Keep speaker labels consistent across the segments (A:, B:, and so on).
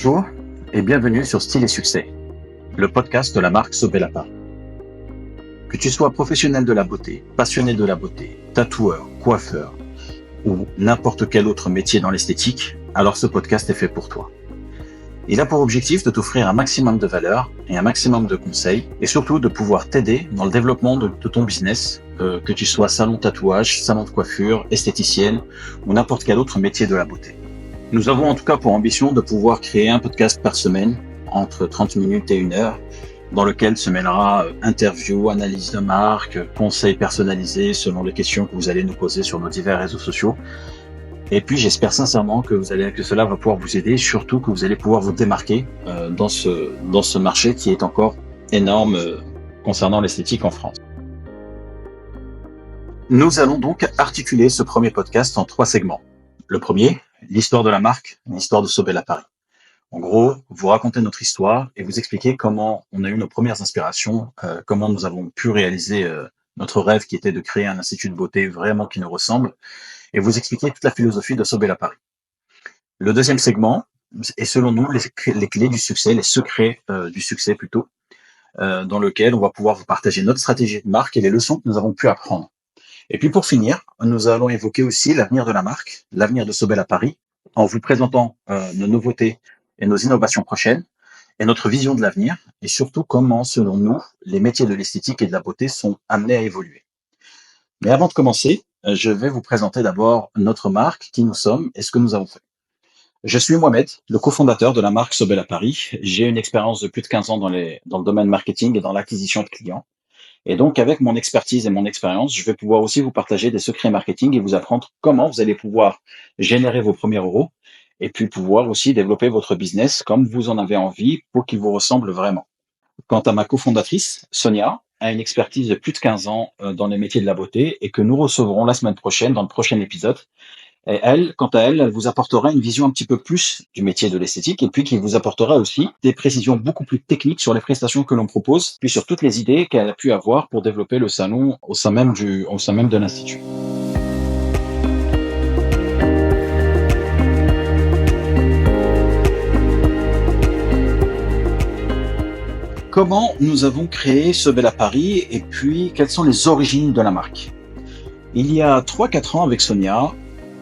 A: Bonjour et bienvenue sur Style et Succès, le podcast de la marque Sobel Paris. Que tu sois professionnel de la beauté, passionné de la beauté, tatoueur, coiffeur ou n'importe quel autre métier dans l'esthétique, alors ce podcast est fait pour toi. Il a pour objectif de t'offrir un maximum de valeur et un maximum de conseils et surtout de pouvoir t'aider dans le développement de ton business, que tu sois salon de tatouage, salon de coiffure, esthéticienne ou n'importe quel autre métier de la beauté. Nous avons en tout cas pour ambition de pouvoir créer un podcast par semaine, entre 30 minutes et 1 heure, dans lequel se mêlera interviews, analyse de marque, conseils personnalisés selon les questions que vous allez nous poser sur nos divers réseaux sociaux. Et puis j'espère sincèrement que cela va pouvoir vous aider, surtout que vous allez pouvoir vous démarquer dans ce marché qui est encore énorme concernant l'esthétique en France. Nous allons donc articuler ce premier podcast en 3 segments. Le premier, l'histoire de la marque, l'histoire de Sobel Paris. En gros, vous racontez notre histoire et vous expliquez comment on a eu nos premières inspirations, comment nous avons pu réaliser notre rêve qui était de créer un institut de beauté vraiment qui nous ressemble, et vous expliquez toute la philosophie de Sobel Paris. Le deuxième segment est selon nous les clés du succès, les secrets du succès plutôt, dans lequel on va pouvoir vous partager notre stratégie de marque et les leçons que nous avons pu apprendre. Et puis pour finir, nous allons évoquer aussi l'avenir de la marque, l'avenir de Sobel Paris, en vous présentant nos nouveautés et nos innovations prochaines, et notre vision de l'avenir, et surtout comment, selon nous, les métiers de l'esthétique et de la beauté sont amenés à évoluer. Mais avant de commencer, je vais vous présenter d'abord notre marque, qui nous sommes et ce que nous avons fait. Je suis Mohamed, le cofondateur de la marque Sobel Paris. J'ai une expérience de plus de 15 ans dans le domaine marketing et dans l'acquisition de clients. Et donc, avec mon expertise et mon expérience, je vais pouvoir aussi vous partager des secrets marketing et vous apprendre comment vous allez pouvoir générer vos premiers euros et puis pouvoir aussi développer votre business comme vous en avez envie pour qu'il vous ressemble vraiment. Quant à ma cofondatrice, Sonia, a une expertise de plus de 15 ans dans les métiers de la beauté et que nous recevrons la semaine prochaine dans le prochain épisode. Et elle, quant à elle, elle vous apportera une vision un petit peu plus du métier de l'esthétique et puis qui vous apportera aussi des précisions beaucoup plus techniques sur les prestations que l'on propose, puis sur toutes les idées qu'elle a pu avoir pour développer le salon au sein même de l'Institut. Comment nous avons créé Sobel Paris et puis quelles sont les origines de la marque? Il y a 3-4 ans avec Sonia,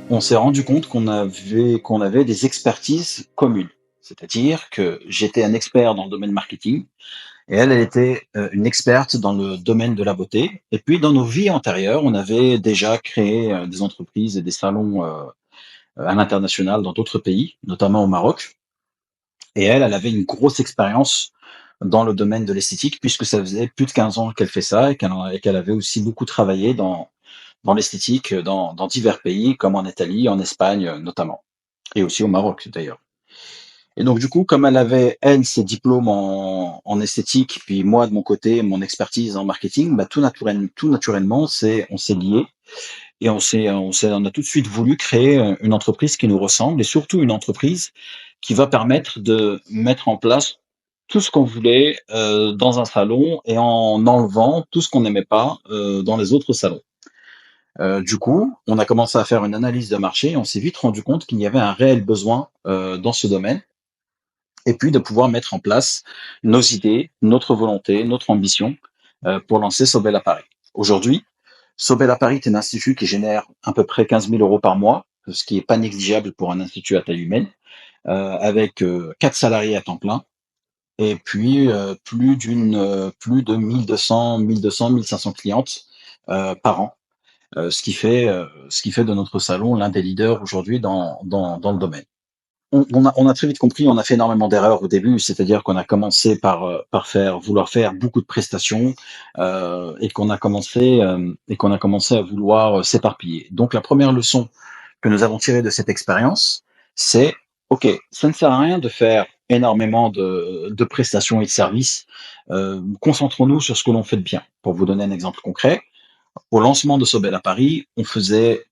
A: on s'est rendu compte qu'on avait des expertises communes. C'est-à-dire que j'étais un expert dans le domaine marketing et elle était une experte dans le domaine de la beauté. Et puis, dans nos vies antérieures, on avait déjà créé des entreprises et des salons à l'international dans d'autres pays, notamment au Maroc. Et elle avait une grosse expérience dans le domaine de l'esthétique puisque ça faisait plus de 15 ans qu'elle fait ça et qu'elle avait aussi beaucoup travaillé dans l'esthétique dans divers pays, comme en Italie, en Espagne notamment, et aussi au Maroc d'ailleurs. Et donc du coup, comme elle avait, elle, ses diplômes en esthétique, puis moi de mon côté, mon expertise en marketing, tout naturellement, on s'est liés et on a tout de suite voulu créer une entreprise qui nous ressemble et surtout une entreprise qui va permettre de mettre en place tout ce qu'on voulait dans un salon et en enlevant tout ce qu'on n'aimait pas dans les autres salons. Du coup, on a commencé à faire une analyse de marché et on s'est vite rendu compte qu'il y avait un réel besoin dans ce domaine et puis de pouvoir mettre en place nos idées, notre volonté, notre ambition pour lancer Sobel Paris. Aujourd'hui, Sobel Paris est un institut qui génère à peu près 15 000 euros par mois, ce qui n'est pas négligeable pour un institut à taille humaine, avec 4 salariés à temps plein et puis plus de 1 500 clientes par an. Ce qui fait de notre salon l'un des leaders aujourd'hui dans le domaine. On a très vite compris, on a fait énormément d'erreurs au début, c'est-à-dire qu'on a commencé par vouloir faire beaucoup de prestations et qu'on a commencé à vouloir s'éparpiller. Donc la première leçon que nous avons tirée de cette expérience, c'est OK, ça ne sert à rien de faire énormément de prestations et de services. Concentrons-nous sur ce que l'on fait de bien. Pour vous donner un exemple concret, au lancement de Sobel Paris, on faisait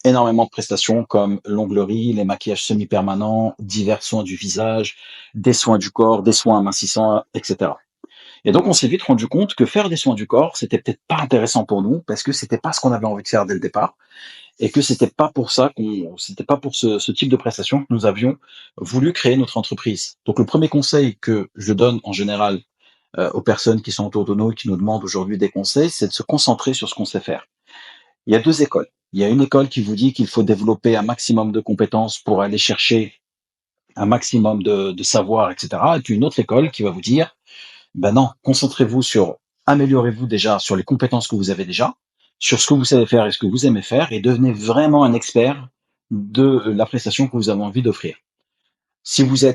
A: énormément de prestations comme l'onglerie, les maquillages semi-permanents, divers soins du visage, des soins du corps, des soins amincissants, etc. Et donc on s'est vite rendu compte que faire des soins du corps, c'était peut-être pas intéressant pour nous parce que c'était pas ce qu'on avait envie de faire dès le départ. et que c'était pas pour ce type de prestation que nous avions voulu créer notre entreprise. Donc le premier conseil que je donne en général aux personnes qui sont autour de nous et qui nous demandent aujourd'hui des conseils, c'est de se concentrer sur ce qu'on sait faire. Il y a deux écoles. Il y a une école qui vous dit qu'il faut développer un maximum de compétences pour aller chercher un maximum de savoir, etc. Et puis une autre école qui va vous dire, ben non, concentrez-vous sur, améliorez-vous déjà sur les compétences que vous avez déjà, sur ce que vous savez faire et ce que vous aimez faire, et devenez vraiment un expert de la prestation que vous avez envie d'offrir. Si vous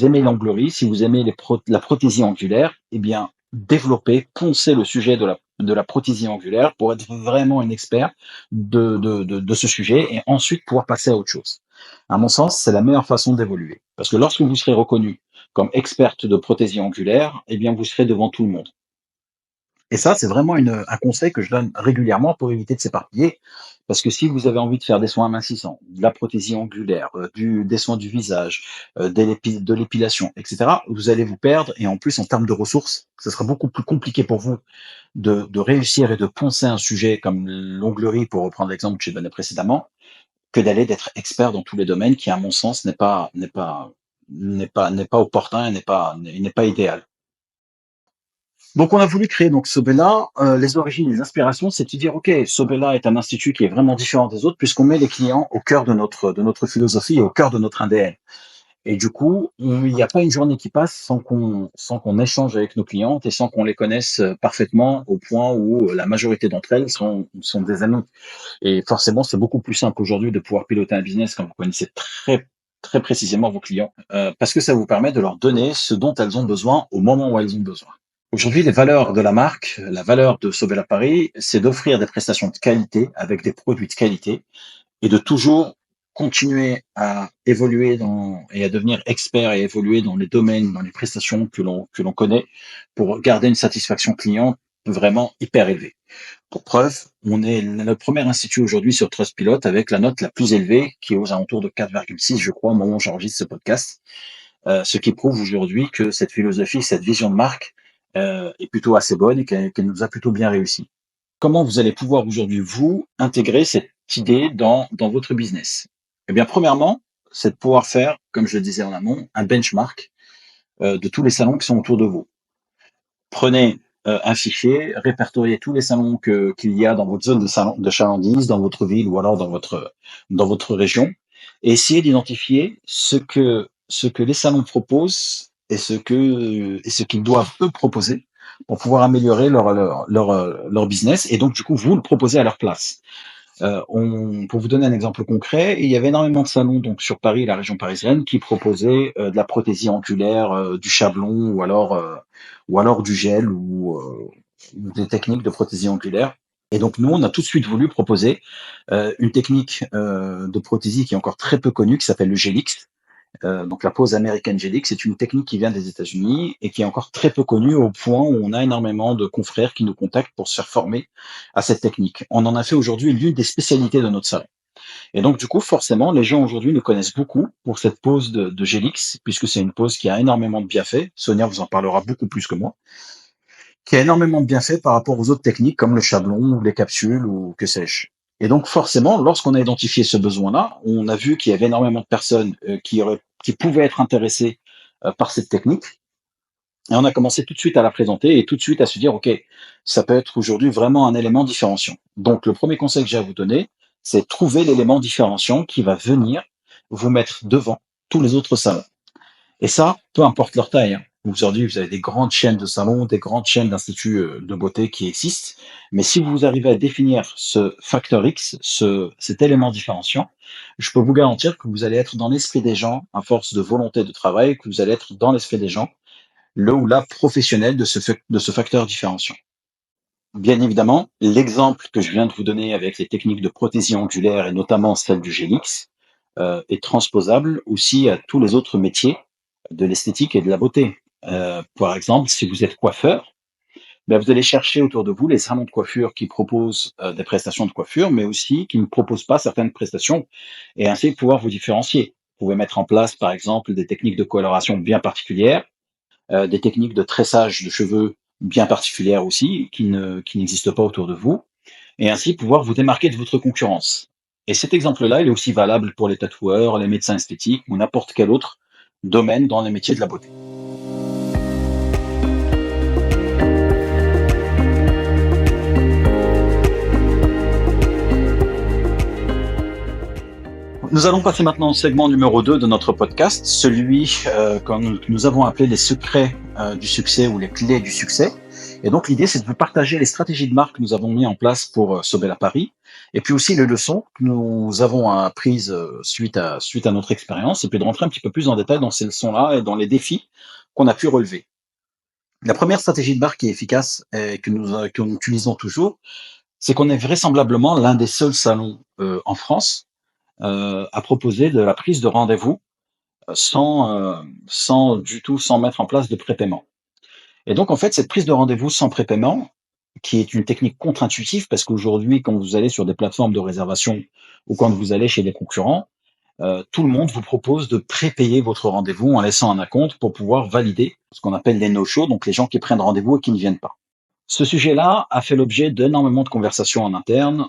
A: aimez l'anglerie, si vous aimez la prothésie angulaire, eh bien, développez, poncez le sujet de la prothésie angulaire pour être vraiment un expert de ce sujet et ensuite pouvoir passer à autre chose. À mon sens, c'est la meilleure façon d'évoluer. Parce que lorsque vous serez reconnu comme experte de prothésie angulaire, eh bien, vous serez devant tout le monde. Et ça, c'est vraiment un conseil que je donne régulièrement pour éviter de s'éparpiller. Parce que si vous avez envie de faire des soins amincissants, de la prothésie angulaire, des soins du visage, de l'épilation, etc., vous allez vous perdre. Et en plus, en termes de ressources, ce sera beaucoup plus compliqué pour vous de réussir et de poncer un sujet comme l'onglerie, pour reprendre l'exemple que j'ai donné précédemment, que d'être expert dans tous les domaines, qui, à mon sens, n'est pas opportun et n'est pas idéal. Donc on a voulu créer donc Sobella. Les origines, les inspirations, c'est de dire ok, Sobella est un institut qui est vraiment différent des autres puisqu'on met les clients au cœur de notre philosophie et au cœur de notre ADN. Et du coup, il n'y a pas une journée qui passe sans qu'on échange avec nos clientes et sans qu'on les connaisse parfaitement au point où la majorité d'entre elles sont des amis. Et forcément, c'est beaucoup plus simple aujourd'hui de pouvoir piloter un business quand vous connaissez très précisément vos clients, parce que ça vous permet de leur donner ce dont elles ont besoin au moment où elles ont besoin. Aujourd'hui, les valeurs de la marque, la valeur de Sobella Paris, c'est d'offrir des prestations de qualité avec des produits de qualité et de toujours continuer à évoluer et à devenir expert et évoluer dans les domaines, dans les prestations que l'on connaît pour garder une satisfaction client vraiment hyper élevée. Pour preuve, on est le premier institut aujourd'hui sur Trustpilot avec la note la plus élevée qui est aux alentours de 4,6, je crois, au moment où j'enregistre ce podcast. Ce qui prouve aujourd'hui que cette philosophie, cette vision de marque est plutôt assez bonne et qu'elle nous a plutôt bien réussi. Comment vous allez pouvoir aujourd'hui, vous, intégrer cette idée dans votre business? Eh bien, premièrement, c'est de pouvoir faire, comme je le disais en amont, un benchmark de tous les salons qui sont autour de vous. Prenez un fichier, répertoriez tous les salons qu'il y a dans votre zone de chalandise, dans votre ville ou alors dans votre région, et essayez d'identifier ce que les salons proposent et ce qu'ils doivent eux proposer pour pouvoir améliorer leur business et donc du coup vous le proposez à leur place. Pour vous donner un exemple concret, il y avait énormément de salons donc sur Paris et la région parisienne qui proposaient de la prothésie angulaire, du chablon ou alors du gel ou des techniques de prothésie angulaire. Et donc nous, on a tout de suite voulu proposer une technique de prothésie qui est encore très peu connue, qui s'appelle le Gelix. Donc la pose American Gelix, c'est une technique qui vient des États-Unis et qui est encore très peu connue au point où on a énormément de confrères qui nous contactent pour se faire former à cette technique. On en a fait aujourd'hui l'une des spécialités de notre salon. Et donc du coup, forcément, les gens aujourd'hui nous connaissent beaucoup pour cette pose de Gelix, puisque c'est une pose qui a énormément de bienfaits. Sonia vous en parlera beaucoup plus que moi, qui a énormément de bienfaits par rapport aux autres techniques comme le chablon ou les capsules ou que sais-je. Et donc forcément, lorsqu'on a identifié ce besoin-là, on a vu qu'il y avait énormément de personnes qui pouvaient être intéressées par cette technique. Et on a commencé tout de suite à la présenter et tout de suite à se dire, OK, ça peut être aujourd'hui vraiment un élément différenciant. Donc le premier conseil que j'ai à vous donner, c'est trouver l'élément différenciant qui va venir vous mettre devant tous les autres salons. Et ça, peu importe leur taille, hein. Aujourd'hui, vous avez des grandes chaînes de salons, des grandes chaînes d'instituts de beauté qui existent. Mais si vous arrivez à définir ce facteur X, cet élément différenciant, je peux vous garantir que vous allez être dans l'esprit des gens, à force de volonté de travail, que vous allez être dans l'esprit des gens, le ou la professionnel de ce facteur différenciant. Bien évidemment, l'exemple que je viens de vous donner avec les techniques de prothésie angulaire et notamment celle du Gelix est transposable aussi à tous les autres métiers de l'esthétique et de la beauté. Par exemple, si vous êtes coiffeur, ben vous allez chercher autour de vous les salons de coiffure qui proposent des prestations de coiffure, mais aussi qui ne proposent pas certaines prestations, et ainsi pouvoir vous différencier. Vous pouvez mettre en place, par exemple, des techniques de coloration bien particulières, des techniques de tressage de cheveux bien particulières aussi, qui n'existent pas autour de vous, et ainsi pouvoir vous démarquer de votre concurrence. Et cet exemple-là, il est aussi valable pour les tatoueurs, les médecins esthétiques ou n'importe quel autre domaine dans les métiers de la beauté. Nous allons passer maintenant au segment numéro 2 de notre podcast, celui que nous avons appelé les secrets du succès ou les clés du succès. Et donc l'idée, c'est de vous partager les stratégies de marque que nous avons mis en place pour Sobel à Paris, et puis aussi les leçons que nous avons apprises suite à notre expérience, et puis de rentrer un petit peu plus en détail dans ces leçons-là et dans les défis qu'on a pu relever. La première stratégie de marque qui est efficace et que nous utilisons toujours, c'est qu'on est vraisemblablement l'un des seuls salons en France à proposer de la prise de rendez-vous sans mettre en place de prépaiement. Et donc en fait, cette prise de rendez-vous sans prépaiement, qui est une technique contre-intuitive, parce qu'aujourd'hui, quand vous allez sur des plateformes de réservation ou quand vous allez chez des concurrents, tout le monde vous propose de prépayer votre rendez-vous en laissant un acompte pour pouvoir valider ce qu'on appelle les no-shows, donc les gens qui prennent rendez-vous et qui ne viennent pas. Ce sujet-là a fait l'objet d'énormément de conversations en interne.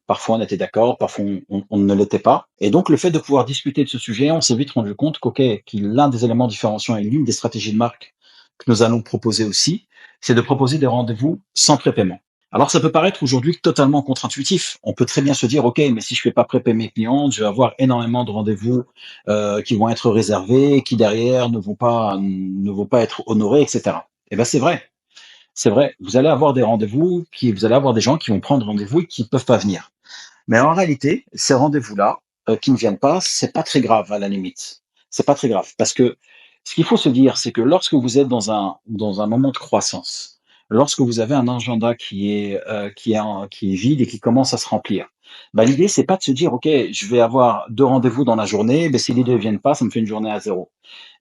A: Parfois on était d'accord, parfois on ne l'était pas. Et donc le fait de pouvoir discuter de ce sujet, on s'est vite rendu compte qu'il l'un des éléments différenciants et l'une des stratégies de marque que nous allons proposer aussi, c'est de proposer des rendez-vous sans prépaiement. Alors ça peut paraître aujourd'hui totalement contre-intuitif. On peut très bien se dire, ok, mais si je fais pas prépayer mes clients, je vais avoir énormément de rendez-vous qui vont être réservés, qui derrière ne vont pas être honorés, etc. Et ben c'est vrai. C'est vrai, vous allez avoir des rendez-vous, vous allez avoir des gens qui vont prendre rendez-vous et qui ne peuvent pas venir. Mais en réalité, ces rendez-vous-là, qui ne viennent pas, c'est pas très grave à la limite. C'est pas très grave parce que ce qu'il faut se dire, c'est que lorsque vous êtes dans un moment de croissance, lorsque vous avez un agenda qui est vide et qui commence à se remplir, bah, l'idée c'est pas de se dire ok, je vais avoir 2 rendez-vous dans la journée, mais si les 2 ne viennent pas, ça me fait une journée à zéro.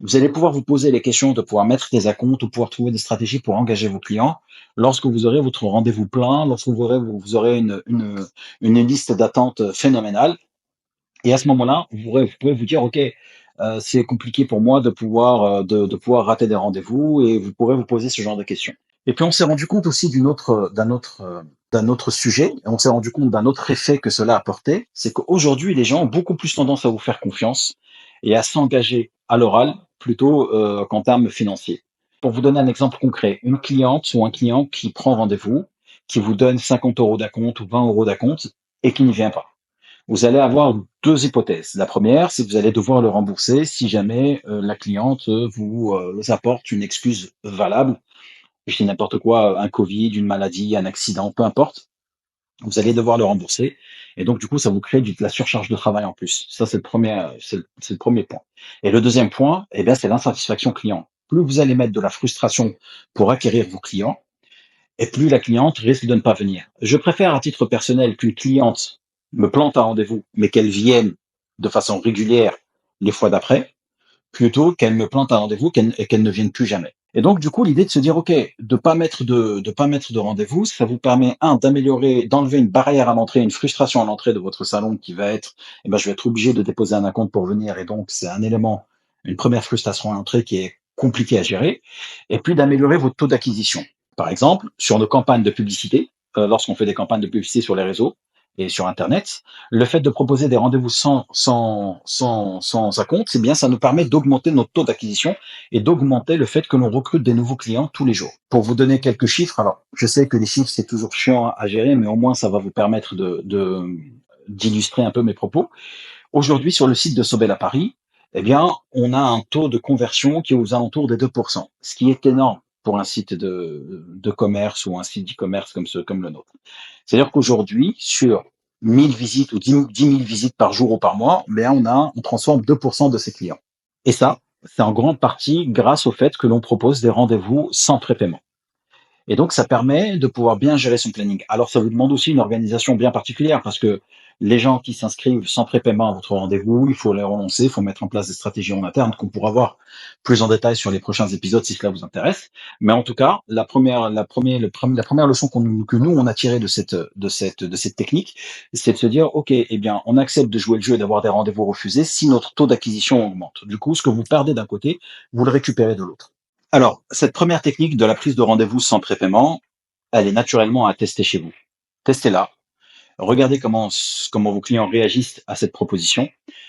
A: Vous allez pouvoir vous poser les questions de pouvoir mettre des acomptes ou pouvoir trouver des stratégies pour engager vos clients lorsque vous aurez votre rendez-vous plein, lorsque vous aurez une liste d'attente phénoménale. Et à ce moment-là, vous pouvez vous dire, OK, c'est compliqué pour moi de pouvoir rater des rendez-vous et vous pourrez vous poser ce genre de questions. Et puis on s'est rendu compte aussi d'un autre sujet, et on s'est rendu compte d'un autre effet que cela apportait, c'est qu'aujourd'hui, les gens ont beaucoup plus tendance à vous faire confiance et à s'engager à l'oral plutôt qu'en termes financiers. Pour vous donner un exemple concret, une cliente ou un client qui prend rendez-vous, qui vous donne 50 euros d'acompte ou 20 euros d'acompte et qui ne vient pas. Vous allez avoir 2 hypothèses. La première, c'est que vous allez devoir le rembourser si jamais la cliente vous apporte une excuse valable. Je dis n'importe quoi, un Covid, une maladie, un accident, peu importe. Vous allez devoir le rembourser. Et donc, du coup, ça vous crée de la surcharge de travail en plus. Ça, c'est le premier point. Et le deuxième point, eh bien, c'est l'insatisfaction client. Plus vous allez mettre de la frustration pour acquérir vos clients, et plus la cliente risque de ne pas venir. Je préfère à titre personnel qu'une cliente me plante un rendez-vous, mais qu'elle vienne de façon régulière les fois d'après, plutôt qu'elle me plante un rendez-vous et qu'elle ne vienne plus jamais. Et donc, du coup, l'idée de se dire, OK, de pas mettre de rendez-vous, ça vous permet, d'enlever une barrière à l'entrée, une frustration à l'entrée de votre salon qui va être, eh ben, je vais être obligé de déposer un acompte pour venir. Et donc, c'est un élément, une première frustration à l'entrée qui est compliquée à gérer. Et puis, d'améliorer votre taux d'acquisition. Par exemple, sur nos campagnes de publicité, lorsqu'on fait des campagnes de publicité sur les réseaux et sur Internet, le fait de proposer des rendez-vous sans acompte, c'est bien, ça nous permet d'augmenter notre taux d'acquisition et d'augmenter le fait que l'on recrute des nouveaux clients tous les jours. Pour vous donner quelques chiffres, alors je sais que les chiffres c'est toujours chiant à gérer, mais au moins ça va vous permettre d'illustrer un peu mes propos. Aujourd'hui, sur le site de Sobel à Paris, eh bien, on a un taux de conversion qui est aux alentours des 2%, ce qui est énorme pour un site de commerce ou un site d'e-commerce comme le nôtre. C'est-à-dire qu'aujourd'hui, sur 1000 visites ou 10 000 visites par jour ou par mois, on transforme 2% de ses clients. Et ça, c'est en grande partie grâce au fait que l'on propose des rendez-vous sans prépaiement. Et donc, ça permet de pouvoir bien gérer son planning. Alors, ça vous demande aussi une organisation bien particulière parce que les gens qui s'inscrivent sans prépaiement à votre rendez-vous, il faut les relancer, il faut mettre en place des stratégies en interne qu'on pourra voir plus en détail sur les prochains épisodes si cela vous intéresse. Mais en tout cas, la première leçon que nous, on a tirée de cette technique, c'est de se dire, OK, eh bien, on accepte de jouer le jeu et d'avoir des rendez-vous refusés si notre taux d'acquisition augmente. Du coup, ce que vous perdez d'un côté, vous le récupérez de l'autre. Alors, cette première technique de la prise de rendez-vous sans prépaiement, elle est naturellement à tester chez vous. Testez-la. Regardez comment vos clients réagissent à cette proposition.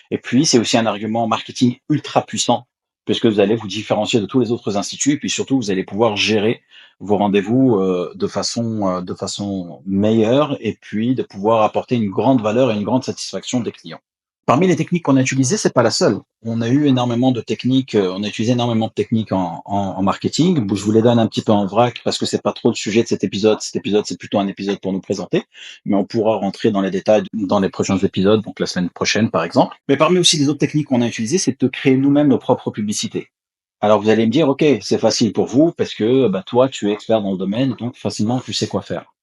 A: Et puis, c'est aussi un argument marketing ultra puissant, puisque vous allez vous différencier de tous les autres instituts, et puis surtout, vous allez pouvoir gérer vos rendez-vous de façon meilleure, et puis de pouvoir apporter une grande valeur et une grande satisfaction des clients. Parmi les techniques qu'on a utilisées, c'est pas la seule. On a eu énormément de techniques, on a utilisé énormément de techniques en marketing. Je vous les donne un petit peu en vrac parce que c'est pas trop le sujet de cet épisode. Cet épisode, c'est plutôt un épisode pour nous présenter, mais on pourra rentrer dans les détails dans les prochains épisodes, donc la semaine prochaine par exemple. Mais parmi aussi les autres techniques qu'on a utilisées, c'est de créer nous-mêmes nos propres publicités. Alors vous allez me dire, ok, c'est facile pour vous parce que toi, tu es expert dans le domaine, donc facilement tu sais quoi faire.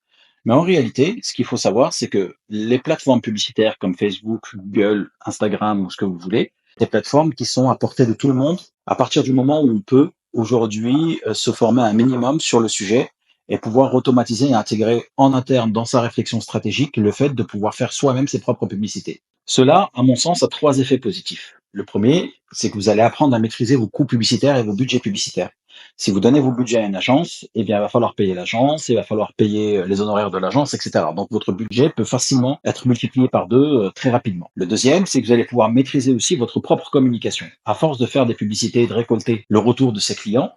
A: Mais en réalité, ce qu'il faut savoir, c'est que les plateformes publicitaires comme Facebook, Google, Instagram ou ce que vous voulez, des plateformes qui sont à portée de tout le monde à partir du moment où on peut aujourd'hui se former un minimum sur le sujet et pouvoir automatiser et intégrer en interne dans sa réflexion stratégique le fait de pouvoir faire soi-même ses propres publicités. Cela, à mon sens, a trois effets positifs. Le premier, c'est que vous allez apprendre à maîtriser vos coûts publicitaires et vos budgets publicitaires. Si vous donnez vos budgets à une agence, eh bien, il va falloir payer l'agence, il va falloir payer les honoraires de l'agence, etc. Donc, votre budget peut facilement être multiplié par deux très rapidement. Le deuxième, c'est que vous allez pouvoir maîtriser aussi votre propre communication. À force de faire des publicités et de récolter le retour de ses clients,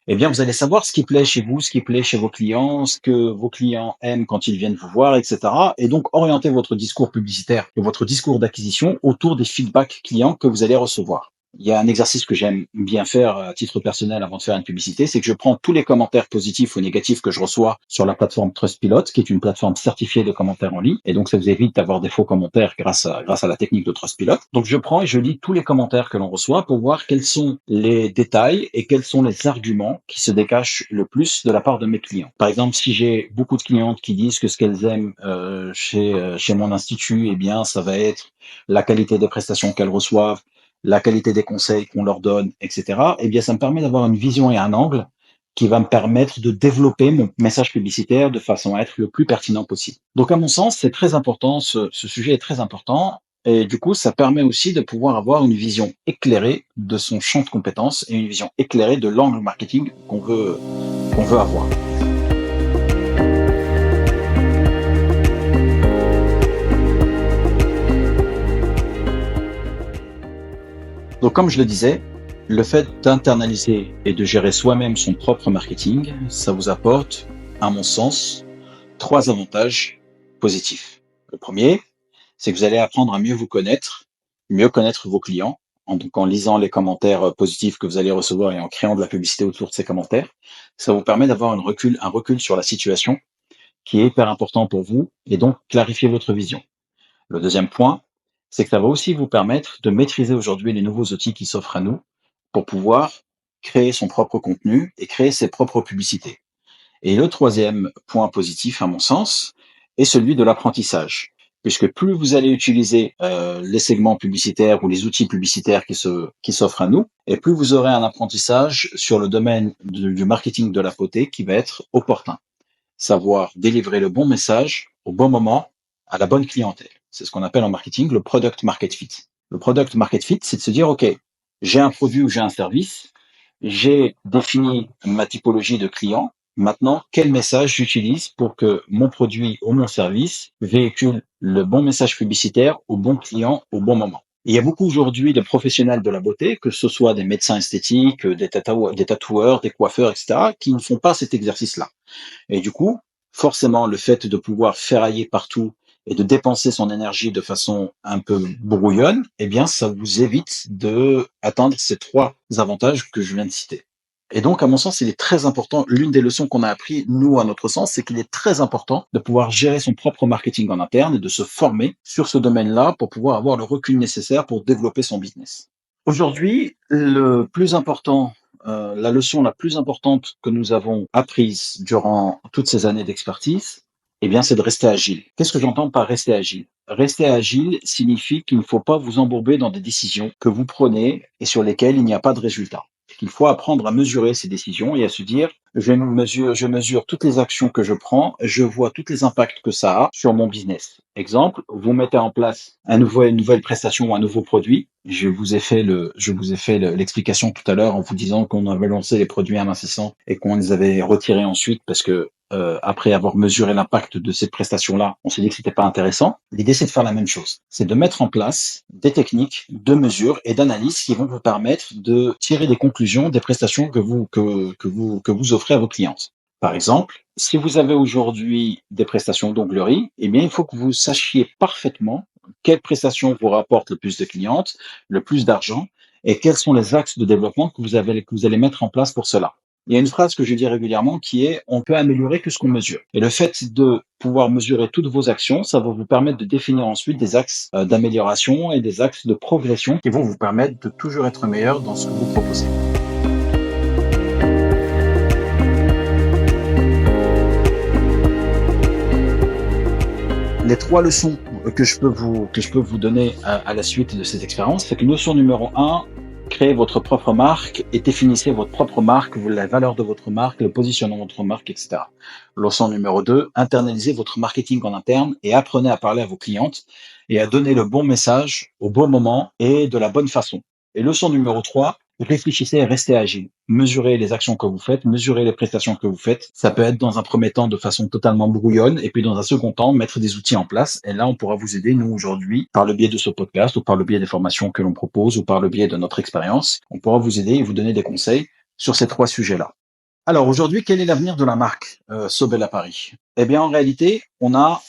A: eh bien, vous allez savoir ce qui plaît chez vous, ce qui plaît chez vos clients, ce que vos clients aiment quand ils viennent vous voir, etc. Et donc, orienter votre discours publicitaire et votre discours d'acquisition autour des feedbacks clients que vous allez recevoir. Il y a un exercice que j'aime bien faire à titre personnel avant de faire une publicité, c'est que je prends tous les commentaires positifs ou négatifs que je reçois sur la plateforme Trustpilot, qui est une plateforme certifiée de commentaires en ligne. Et donc, ça vous évite d'avoir des faux commentaires grâce à la technique de Trustpilot. Donc, je prends et je lis tous les commentaires que l'on reçoit pour voir quels sont les détails et quels sont les arguments qui se décachent le plus de la part de mes clients. Par exemple, si j'ai beaucoup de clientes qui disent que ce qu'elles aiment chez mon institut, eh bien, ça va être la qualité des prestations qu'elles reçoivent, la qualité des conseils qu'on leur donne, etc., eh bien, ça me permet d'avoir une vision et un angle qui va me permettre de développer mon message publicitaire de façon à être le plus pertinent possible. Donc, à mon sens, c'est très important, ce sujet est très important. Et du coup, ça permet aussi de pouvoir avoir une vision éclairée de son champ de compétences et une vision éclairée de l'angle marketing qu'on veut avoir. Donc, comme je le disais, le fait d'internaliser et de gérer soi-même son propre marketing, ça vous apporte, à mon sens, trois avantages positifs. Le premier, c'est que vous allez apprendre à mieux connaître vos clients, donc en lisant les commentaires positifs que vous allez recevoir et en créant de la publicité autour de ces commentaires. Ça vous permet d'avoir un recul sur la situation qui est hyper important pour vous et donc clarifier votre vision. Le deuxième point, c'est que ça va aussi vous permettre de maîtriser aujourd'hui les nouveaux outils qui s'offrent à nous pour pouvoir créer son propre contenu et créer ses propres publicités. Et le troisième point positif, à mon sens, est celui de l'apprentissage. Puisque plus vous allez utiliser les segments publicitaires ou les outils publicitaires qui s'offrent à nous, et plus vous aurez un apprentissage sur le domaine du marketing de la beauté qui va être opportun. Savoir délivrer le bon message au bon moment à la bonne clientèle. C'est ce qu'on appelle en marketing le product market fit. Le product market fit, c'est de se dire, OK, j'ai un produit ou j'ai un service, j'ai défini ma typologie de clients. Maintenant, quel message j'utilise pour que mon produit ou mon service véhicule le bon message publicitaire au bon client au bon moment? Il y a beaucoup aujourd'hui de professionnels de la beauté, que ce soit des médecins esthétiques, des tatoueurs, des coiffeurs, etc., qui ne font pas cet exercice-là. Et du coup, forcément, le fait de pouvoir ferrailler partout et de dépenser son énergie de façon un peu brouillonne, eh bien, ça vous évite de atteindre ces trois avantages que je viens de citer. Et donc, à mon sens, il est très important, l'une des leçons qu'on a appris, nous, à notre sens, c'est qu'il est très important de pouvoir gérer son propre marketing en interne et de se former sur ce domaine-là pour pouvoir avoir le recul nécessaire pour développer son business. Aujourd'hui, le plus important la leçon la plus importante que nous avons apprise durant toutes ces années d'expertise, eh bien, c'est de rester agile. Qu'est-ce que j'entends par rester agile? Rester agile signifie qu'il ne faut pas vous embourber dans des décisions que vous prenez et sur lesquelles il n'y a pas de résultat. Il faut apprendre à mesurer ces décisions et à se dire, je mesure toutes les actions que je prends, je vois tous les impacts que ça a sur mon business. Exemple, vous mettez en place une nouvelle prestation ou un nouveau produit. Je vous ai fait l'explication tout à l'heure en vous disant qu'on avait lancé les produits amincissants et qu'on les avait retirés ensuite parce que après avoir mesuré l'impact de ces prestations-là, on s'est dit que c'était pas intéressant. L'idée, c'est de faire la même chose. C'est de mettre en place des techniques de mesure et d'analyse qui vont vous permettre de tirer des conclusions des prestations que vous offrez à vos clientes. Par exemple, si vous avez aujourd'hui des prestations d'onglerie, eh bien, il faut que vous sachiez parfaitement quelles prestations vous rapportent le plus de clientes, le plus d'argent, et quels sont les axes de développement que vous allez mettre en place pour cela. Il y a une phrase que je dis régulièrement qui est « on peut améliorer que ce qu'on mesure ». Et le fait de pouvoir mesurer toutes vos actions, ça va vous permettre de définir ensuite des axes d'amélioration et des axes de progression qui vont vous permettre de toujours être meilleur dans ce que vous proposez. Les 3 leçons que je peux vous donner à la suite de cette expérience, c'est que leçon numéro 1, créez votre propre marque et définissez votre propre marque, la valeur de votre marque, le positionnement de votre marque, etc. Leçon numéro 2, internalisez votre marketing en interne et apprenez à parler à vos clientes et à donner le bon message au bon moment et de la bonne façon. Et leçon numéro 3, réfléchissez et restez agile. Mesurez les actions que vous faites, mesurez les prestations que vous faites. Ça peut être dans un premier temps de façon totalement brouillonne et puis dans un second temps, mettre des outils en place. Et là, on pourra vous aider, nous, aujourd'hui, par le biais de ce podcast ou par le biais des formations que l'on propose ou par le biais de notre expérience. On pourra vous aider et vous donner des conseils sur ces 3 sujets-là. Alors aujourd'hui, quel est l'avenir de la marque Sobel à Paris? Eh bien, en réalité, on a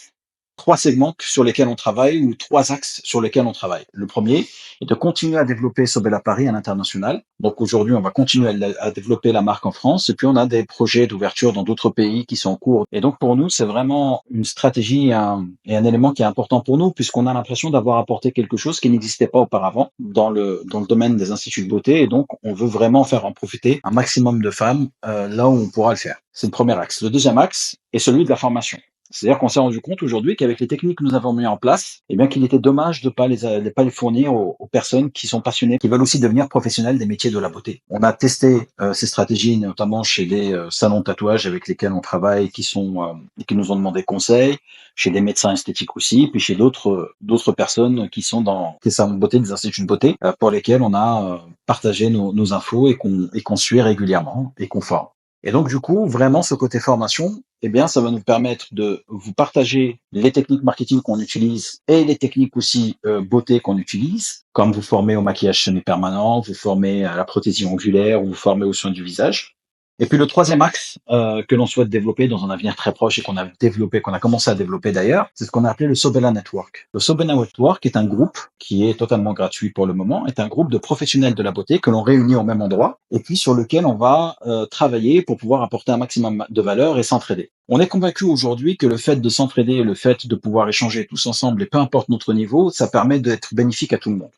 A: 3 segments sur lesquels on travaille ou 3 axes sur lesquels on travaille. Le premier est de continuer à développer Sobel à Paris à l'international. Donc aujourd'hui, on va continuer à développer la marque en France et puis on a des projets d'ouverture dans d'autres pays qui sont en cours. Et donc pour nous, c'est vraiment une stratégie et un élément qui est important pour nous puisqu'on a l'impression d'avoir apporté quelque chose qui n'existait pas auparavant dans le domaine des instituts de beauté et donc on veut vraiment faire en profiter un maximum de femmes là où on pourra le faire. C'est le premier axe. Le deuxième axe est celui de la formation. C'est-à-dire qu'on s'est rendu compte aujourd'hui qu'avec les techniques que nous avons mis en place, eh bien qu'il était dommage de pas les fournir aux personnes qui sont passionnées, qui veulent aussi devenir professionnels des métiers de la beauté. On a testé ces stratégies notamment chez des salons de tatouage avec lesquels on travaille, qui nous ont demandé conseil, chez des médecins esthétiques aussi, puis chez d'autres personnes qui sont dans des salons de beauté, des instituts de beauté, pour lesquels on a partagé nos infos et qu'on suit régulièrement et qu'on forme. Et donc, du coup, vraiment, ce côté formation, eh bien, ça va nous permettre de vous partager les techniques marketing qu'on utilise et les techniques aussi beauté qu'on utilise, comme vous formez au maquillage semi-permanent, vous formez à la prothésie ongulaire ou vous formez aux soins du visage. Et puis le troisième axe que l'on souhaite développer dans un avenir très proche et qu'on a commencé à développer d'ailleurs, c'est ce qu'on a appelé le Sobella Network. Le Sobella Network est un groupe qui est totalement gratuit pour le moment, est un groupe de professionnels de la beauté que l'on réunit au même endroit et puis sur lequel on va travailler pour pouvoir apporter un maximum de valeur et s'entraider. On est convaincu aujourd'hui que le fait de s'entraider, le fait de pouvoir échanger tous ensemble et peu importe notre niveau, ça permet d'être bénéfique à tout le monde.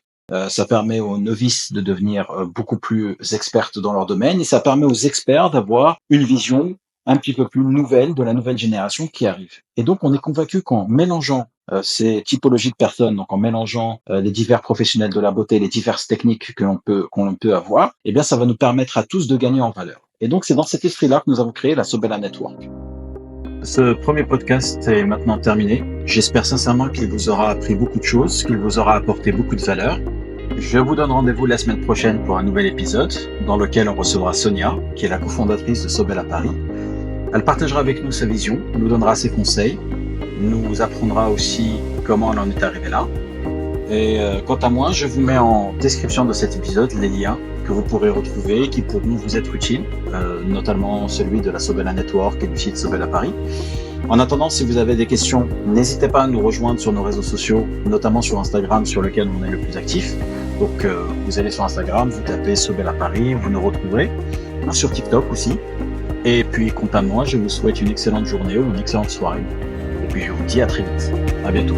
A: Ça permet aux novices de devenir beaucoup plus expertes dans leur domaine et ça permet aux experts d'avoir une vision un petit peu plus nouvelle de la nouvelle génération qui arrive. Et donc, on est convaincu qu'en mélangeant ces typologies de personnes, donc en mélangeant les divers professionnels de la beauté, les diverses techniques qu'on peut avoir, eh bien, ça va nous permettre à tous de gagner en valeur. Et donc, c'est dans cet esprit-là que nous avons créé la Sobella Network. Ce premier podcast est maintenant terminé. J'espère sincèrement qu'il vous aura appris beaucoup de choses, qu'il vous aura apporté beaucoup de valeur. Je vous donne rendez-vous la semaine prochaine pour un nouvel épisode dans lequel on recevra Sonia, qui est la cofondatrice de Sobel à Paris. Elle partagera avec nous sa vision, nous donnera ses conseils, nous apprendra aussi comment elle en est arrivée là. Et quant à moi, je vous mets en description de cet épisode les liens que vous pourrez retrouver, qui pourront vous être utiles, notamment celui de la Sobella Network et du site Sobel à Paris. En attendant, si vous avez des questions, n'hésitez pas à nous rejoindre sur nos réseaux sociaux, notamment sur Instagram, sur lequel on est le plus actif. Donc, vous allez sur Instagram, vous tapez Sobel à Paris, vous nous retrouverez. Sur TikTok aussi. Et puis, quant à moi, je vous souhaite une excellente journée ou une excellente soirée. Et puis, je vous dis à très vite. À bientôt.